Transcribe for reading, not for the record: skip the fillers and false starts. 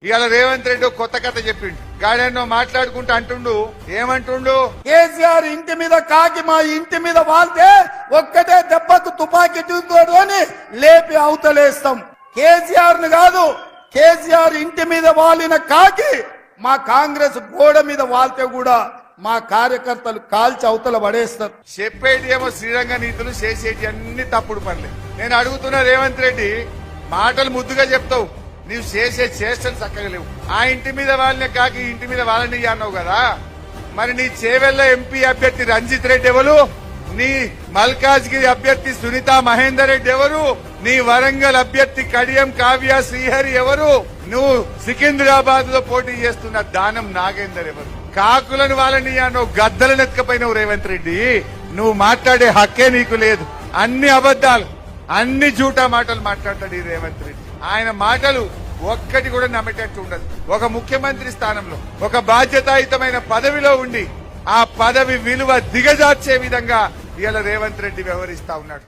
ఇవాళ రేవంత్ రెడ్డి ఒక కొత్త కథ చెప్పిండు. గాడెన్నో మాట్లాడుకుంటూ అంటుండు, ఏమంటుండు, కేసీఆర్ ఇంటి మీద కాకి మా ఇంటి మీద వాళ్తే ఒక్కటే దెబ్బకు తుపాకీ చూసుకోడు అని లేపి అవతలేస్తాం. కేసీఆర్ ని కాదు, కేసీఆర్ ఇంటి మీద వాలిన కాకి మా కాంగ్రెస్ గోడ మీద వాళ్తే కూడా మా కార్యకర్తలు కాల్చి అవతల పడేస్తారు. చెప్పేటి ఏమో శ్రీరంగ నీతులు, చేసేటి అన్ని తప్పుడు పనులే. నేను అడుగుతున్నా రేవంత్ రెడ్డి, మాటలు ముద్దుగా చెప్తావు, నీవు చేసే చేష్టలు చక్కగా లేవు. ఆ ఇంటి మీద వాళ్ళని కాకి ఇంటి మీద వాళ్ళని అన్నావు కదా, మరి నీ చేవెళ్ల ఎంపీ అభ్యర్థి రంజిత్ రెడ్డి ఎవరు? నీ మల్కాజ్గిరి అభ్యర్థి సునీతా మహేందర్ రెడ్డి ఎవరు? నీ వరంగల్ అభ్యర్థి కడియం కావ్య శ్రీహరి ఎవరు? నువ్వు సికింద్రాబాద్ లో పోటీ చేస్తున్న దానం నాగేందర్ ఎవరు? కాకులను వాళ్ళని అన్నావు, గద్దలను ఎత్తుకపోయినావు రేవంత్ రెడ్డి. నువ్వు మాట్లాడే హక్కే నీకు లేదు. అన్ని అబద్దాలు, అన్ని జూటా మాటలు మాట్లాడతాడు ఈ రేవంత్ రెడ్డి. ఆయన మాటలు ఒక్కటి కూడా నమ్మేటట్టు ఉండదు. ఒక ముఖ్యమంత్రి స్థానంలో ఒక బాధ్యతాయుతమైన పదవిలో ఉండి ఆ పదవి విలువ దిగజార్చే విధంగా ఇవాళ రేవంత్ రెడ్డి వ్యవహరిస్తా ఉన్నాడు.